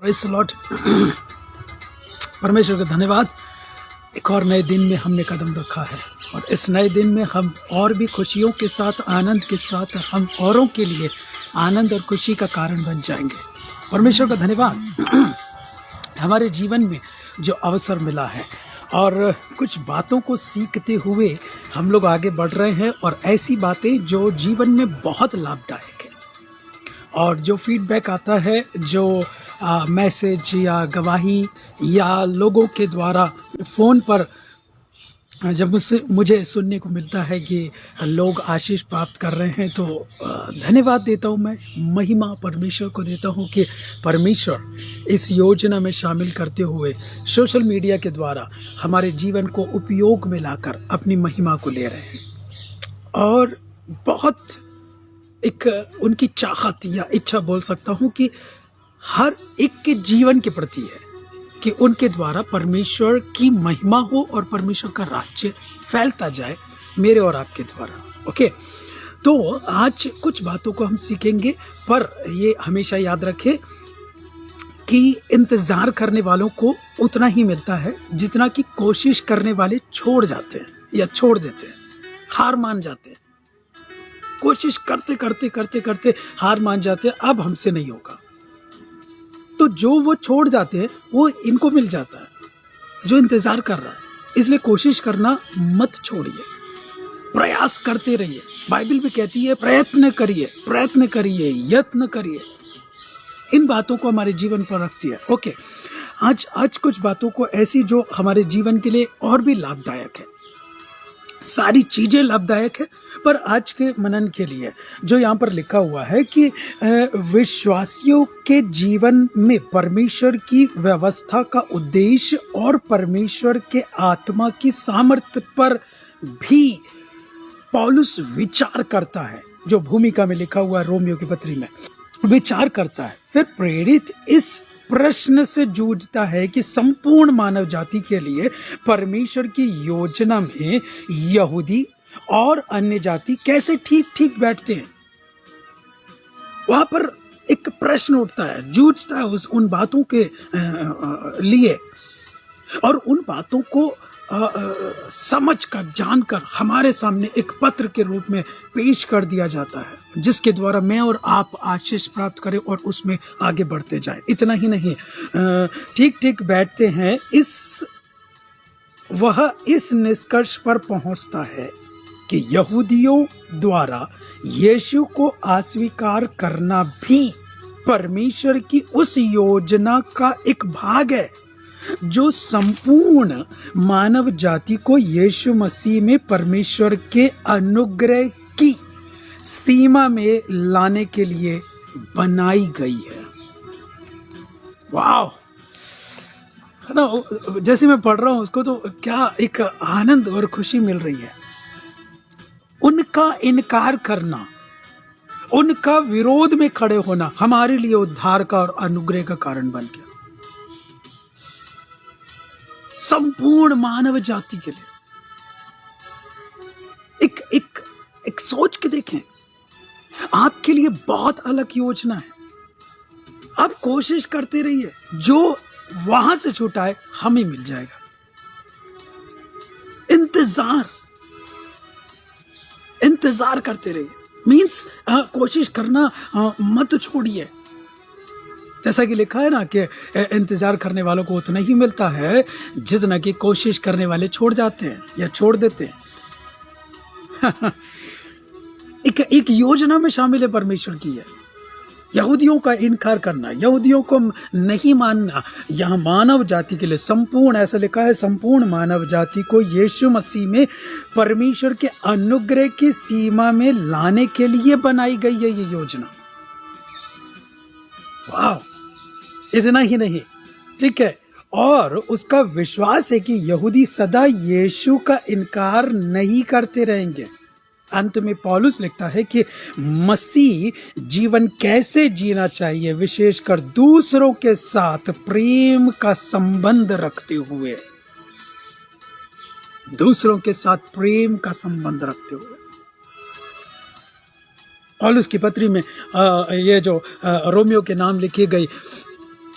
Praise the Lord. परमेश्वर का धन्यवाद। एक और नए दिन में हमने कदम रखा है और इस नए दिन में हम और भी खुशियों के साथ, आनंद के साथ हम औरों के लिए आनंद और खुशी का कारण बन जाएंगे। परमेश्वर का धन्यवाद। हमारे जीवन में जो अवसर मिला है और कुछ बातों को सीखते हुए हम लोग आगे बढ़ रहे हैं और ऐसी बातें जो जीवन में बहुत लाभदायक है। और जो फीडबैक आता है, जो मैसेज या गवाही या लोगों के द्वारा फ़ोन पर जब मुझे सुनने को मिलता है कि लोग आशीष प्राप्त कर रहे हैं, तो धन्यवाद देता हूँ। मैं महिमा परमेश्वर को देता हूँ कि परमेश्वर इस योजना में शामिल करते हुए सोशल मीडिया के द्वारा हमारे जीवन को उपयोग में लाकर अपनी महिमा को ले रहे हैं। और बहुत एक उनकी चाहत या इच्छा बोल सकता हूँ कि हर एक के जीवन के प्रति है कि उनके द्वारा परमेश्वर की महिमा हो और परमेश्वर का राज्य फैलता जाए मेरे और आपके द्वारा। ओके, तो आज कुछ बातों को हम सीखेंगे, पर ये हमेशा याद रखें कि इंतज़ार करने वालों को उतना ही मिलता है जितना कि कोशिश करने वाले छोड़ जाते हैं या छोड़ देते हैं, हार मान जाते हैं। कोशिश करते करते करते करते हार मान जाते हैं, अब हमसे नहीं होगा। तो जो वो छोड़ जाते हैं वो इनको मिल जाता है जो इंतज़ार कर रहा है। इसलिए कोशिश करना मत छोड़िए, प्रयास करते रहिए। बाइबल भी कहती है प्रयत्न करिए, प्रयत्न करिए, यत्न करिए। इन बातों को हमारे जीवन पर रखती है। ओके, आज कुछ बातों को ऐसी जो हमारे जीवन के लिए और भी लाभदायक है। सारी चीज़ें लाभदायक है, पर आज के मनन के लिए जो यहाँ पर लिखा हुआ है कि विश्वासियों के जीवन में परमेश्वर की व्यवस्था का उद्देश्य और परमेश्वर के आत्मा की सामर्थ्य पर भी पौलुस विचार करता है। जो भूमिका में लिखा हुआ है रोमियो की पत्री में विचार करता है। फिर प्रेरित इस प्रश्न से जूझता है कि संपूर्ण मानव जाति के लिए परमेश्वर की योजना में यहूदी और अन्य जाति कैसे ठीक ठीक बैठते हैं। वहां पर एक प्रश्न उठता है, जूझता है उन बातों के लिए, और उन बातों को समझ कर, जानकर हमारे सामने एक पत्र के रूप में पेश कर दिया जाता है, जिसके द्वारा मैं और आप आशीष प्राप्त करें और उसमें आगे बढ़ते जाएं। इतना ही नहीं, ठीक ठीक बैठते हैं, वह इस निष्कर्ष पर पहुंचता है कि यहूदियों द्वारा यीशु को अस्वीकार करना भी परमेश्वर की उस योजना का एक भाग है जो संपूर्ण मानव जाति को यीशु मसीह में परमेश्वर के अनुग्रह की सीमा में लाने के लिए बनाई गई है। वाह, है ना। जैसे मैं पढ़ रहा हूँ उसको, तो क्या एक आनंद और खुशी मिल रही है। उनका इनकार करना, उनका विरोध में खड़े होना हमारे लिए उद्धार का और अनुग्रह का कारण बन गया, संपूर्ण मानव जाति के लिए। एक सोच के देखें, आपके लिए बहुत अलग योजना है। आप कोशिश करते रहिए, जो वहां से छूटा है हमें मिल जाएगा। इंतजार करते रहिए, मीन्स कोशिश करना मत छोड़िए। जैसा कि लिखा है ना कि इंतजार करने वालों को उतना ही मिलता है जितना कि कोशिश करने वाले छोड़ जाते हैं या छोड़ देते हैं। एक योजना में शामिल है परमेश्वर की है। यहूदियों का इनकार करना, यहूदियों को नहीं मानना, यहाँ मानव जाति के लिए संपूर्ण, ऐसा लिखा है, संपूर्ण मानव जाति को यीशु मसीह में परमेश्वर के अनुग्रह की सीमा में लाने के लिए बनाई गई है ये योजना। वाह, इतना ही नहीं, ठीक है, और उसका विश्वास है कि यहूदी सदा यीशु का इनकार नहीं करते रहेंगे। अंत में पौलुस लिखता है कि मसीह जीवन कैसे जीना चाहिए, विशेषकर दूसरों के साथ प्रेम का संबंध रखते हुए, दूसरों के साथ प्रेम का संबंध रखते हुए। पौलुस की पत्री में ये जो रोमियो के नाम लिखी गई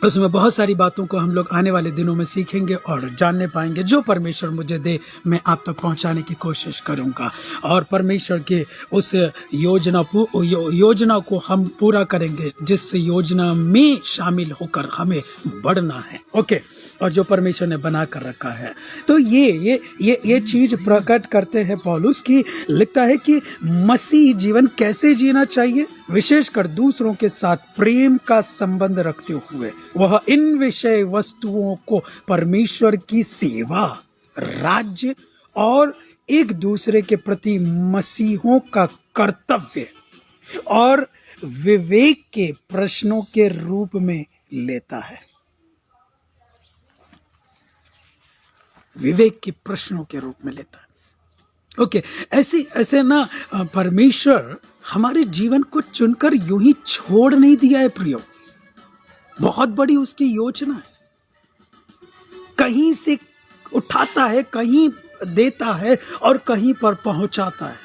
उसमें बहुत सारी बातों को हम लोग आने वाले दिनों में सीखेंगे और जानने पाएंगे। जो परमेश्वर मुझे दे मैं आप तक पहुंचाने की कोशिश करूंगा, और परमेश्वर के उस योजना को हम पूरा करेंगे जिस योजना में शामिल होकर हमें बढ़ना है। ओके, और जो परमेश्वर ने बना कर रखा है। तो ये चीज प्रकट करते हैं पौलुस की, लिखता है कि मसीह जीवन कैसे जीना चाहिए, विशेषकर दूसरों के साथ प्रेम का संबंध रखते हुए वह इन विषय वस्तुओं को परमेश्वर की सेवा, राज्य और एक दूसरे के प्रति मसीहों का कर्तव्य और विवेक के प्रश्नों के रूप में लेता है। विवेक के प्रश्नों के रूप में लेता है। ओके, ऐसे ना परमेश्वर हमारे जीवन को चुनकर यूं ही छोड़ नहीं दिया है प्रियो। बहुत बड़ी उसकी योजना है। कहीं से उठाता है, कहीं देता है और कहीं पर पहुंचाता है।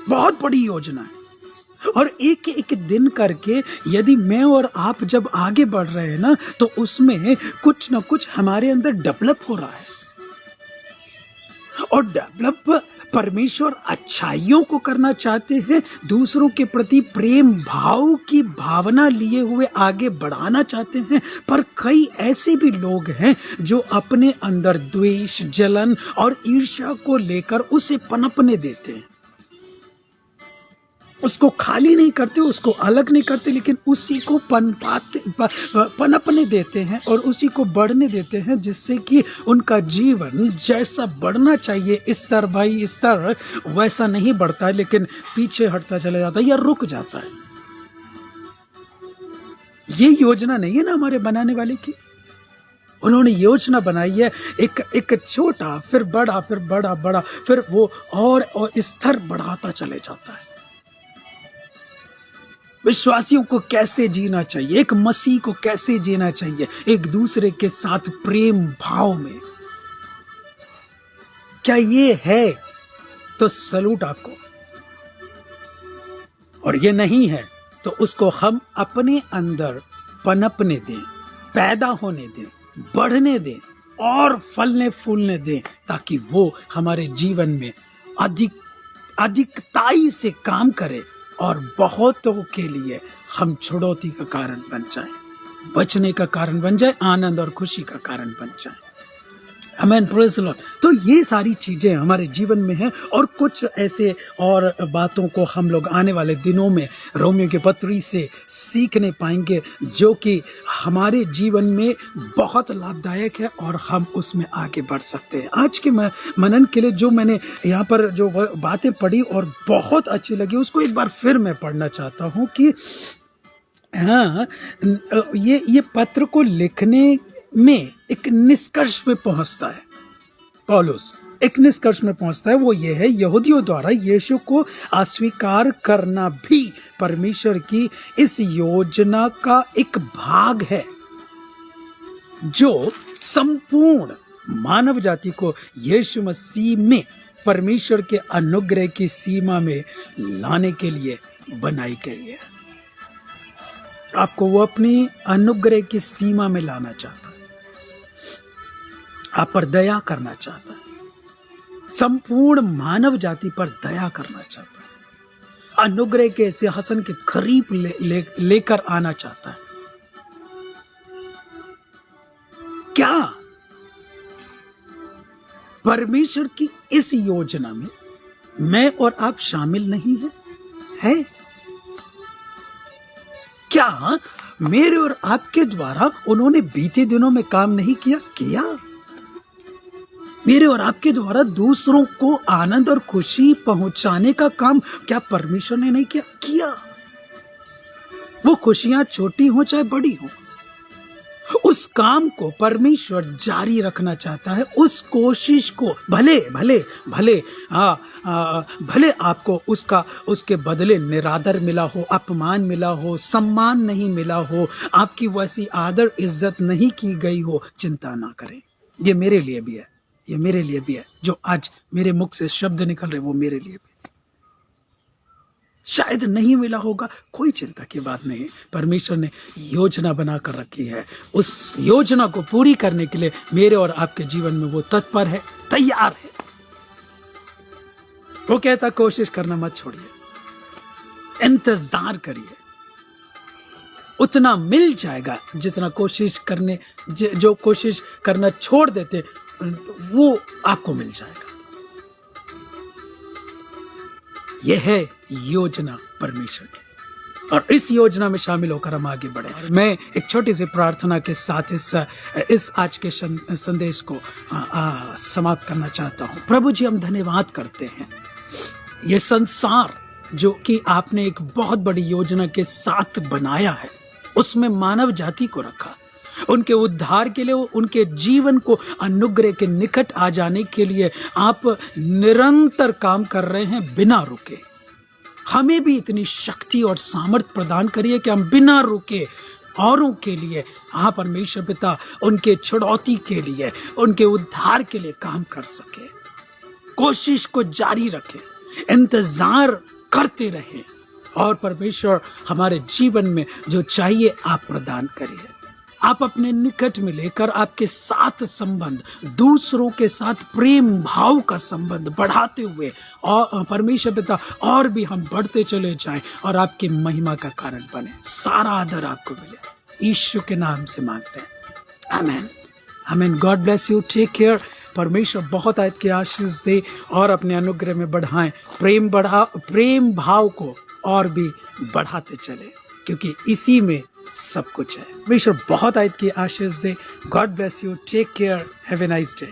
बहुत बड़ी योजना है। और एक एक दिन करके यदि मैं और आप जब आगे बढ़ रहे हैं ना, तो उसमें कुछ ना कुछ हमारे अंदर डेवलप हो रहा है। और डेवलप परमेश्वर अच्छाइयों को करना चाहते हैं, दूसरों के प्रति प्रेम भाव की भावना लिए हुए आगे बढ़ाना चाहते हैं। पर कई ऐसे भी लोग हैं जो अपने अंदर द्वेष, जलन और ईर्ष्या को लेकर उसे पनपने देते हैं। उसको खाली नहीं करते, उसको अलग नहीं करते, लेकिन उसी को पनपने देते हैं और उसी को बढ़ने देते हैं, जिससे कि उनका जीवन जैसा बढ़ना चाहिए स्तर बाई स्तर वैसा नहीं बढ़ता है, लेकिन पीछे हटता चला जाता है या रुक जाता है। ये योजना नहीं है ना हमारे बनाने वाले की। उन्होंने योजना बनाई है एक छोटा, फिर बड़ा, फिर बड़ा, फिर वो और स्तर बढ़ाता चले जाता है। विश्वासियों को कैसे जीना चाहिए, एक मसीह को कैसे जीना चाहिए, एक दूसरे के साथ प्रेम भाव में। क्या ये है तो सलूट आपको, और ये नहीं है तो उसको हम अपने अंदर पनपने दें, पैदा होने दें, बढ़ने दें और फलने फूलने दें, ताकि वो हमारे जीवन में अधिकताई से काम करे और बहुतों के लिए हम छुड़ौती का कारण बन जाए, बचने का कारण बन जाए, आनंद और खुशी का कारण बन जाए। आमीन, प्रेज़ द लॉर्ड। तो ये सारी चीजें हमारे जीवन में हैं, और कुछ ऐसे और बातों को हम लोग आने वाले दिनों में रोमियो के पत्री से सीखने पाएंगे, जो कि हमारे जीवन में बहुत लाभदायक है और हम उसमें आगे बढ़ सकते हैं। आज के मनन के लिए जो मैंने यहाँ पर जो बातें पढ़ी और बहुत अच्छी लगी, उसको एक बार फिर मैं पढ़ना चाहता हूँ कि हाँ, ये पत्र को लिखने में एक निष्कर्ष पे पहुंचता है। पौलुस एक निष्कर्ष में पहुंचता है, वो ये है, यहूदियों द्वारा यीशु को अस्वीकार करना भी परमेश्वर की इस योजना का एक भाग है, जो संपूर्ण मानव जाति को यीशु मसीह में परमेश्वर के अनुग्रह की सीमा में लाने के लिए बनाई गई है। आपको वो अपनी अनुग्रह की सीमा में लाना चाहता है, आप पर दया करना चाहता है, संपूर्ण मानव जाति पर दया करना चाहता है, अनुग्रह के सिंहासन के करीब लेकर आना चाहता है। क्या परमेश्वर की इस योजना में मैं और आप शामिल नहीं है? क्या मेरे और आपके द्वारा उन्होंने बीते दिनों में काम नहीं किया? मेरे और आपके द्वारा दूसरों को आनंद और खुशी पहुंचाने का काम क्या परमेश्वर ने नहीं किया? वो खुशियां छोटी हो चाहे बड़ी हो, उस काम को परमेश्वर जारी रखना चाहता है। उस कोशिश को भले आपको उसके बदले निरादर मिला हो, अपमान मिला हो, सम्मान नहीं मिला हो, आपकी वैसी आदर इज्जत नहीं की गई हो, चिंता ना करें। ये मेरे लिए भी है, ये मेरे लिए भी है। जो आज मेरे मुख से शब्द निकल रहे वो मेरे लिए भी। शायद नहीं मिला होगा, कोई चिंता की बात नहीं। परमेश्वर ने योजना बना कर रखी है। उस योजना को पूरी करने के लिए मेरे और आपके जीवन में वो तत्पर है, तैयार है। वो कहता कोशिश करना मत छोड़िए, इंतजार करिए, उतना मिल जाएगा जितना कोशिश करने जो कोशिश करना छोड़ देते वो आपको मिल जाएगा। यह है योजना परमेश्वर की, और इस योजना में शामिल होकर हम आगे बढ़े। मैं एक छोटी सी प्रार्थना के साथ इस आज के संदेश को समाप्त करना चाहता हूँ। प्रभु जी, हम धन्यवाद करते हैं, ये संसार जो कि आपने एक बहुत बड़ी योजना के साथ बनाया है, उसमें मानव जाति को रखा, उनके उद्धार के लिए, उनके जीवन को अनुग्रह के निकट आ जाने के लिए आप निरंतर काम कर रहे हैं बिना रुके। हमें भी इतनी शक्ति और सामर्थ्य प्रदान करिए कि हम बिना रुके औरों के लिए, हाँ परमेश्वर पिता, उनके छुड़ौती के लिए, उनके उद्धार के लिए काम कर सके। कोशिश को जारी रखें, इंतजार करते रहें, और परमेश्वर हमारे जीवन में जो चाहिए आप प्रदान करिए। आप अपने निकट में लेकर आपके साथ संबंध, दूसरों के साथ प्रेम भाव का संबंध बढ़ाते हुए, और परमेश्वर पिता और भी हम बढ़ते चले जाएं और आपकी महिमा का कारण बने। सारा आदर आपको मिले, यीशु के नाम से मांगते हैं, आमीन आमीन। God bless you, take care. परमेश्वर बहुत आयत की आशीष दे और अपने अनुग्रह में बढ़ाएं। प्रेम भाव को और भी बढ़ाते चले, क्योंकि इसी में सब कुछ है। परमेश्वर बहुत आयत की आशीष दे। God bless you, take care, have a nice day.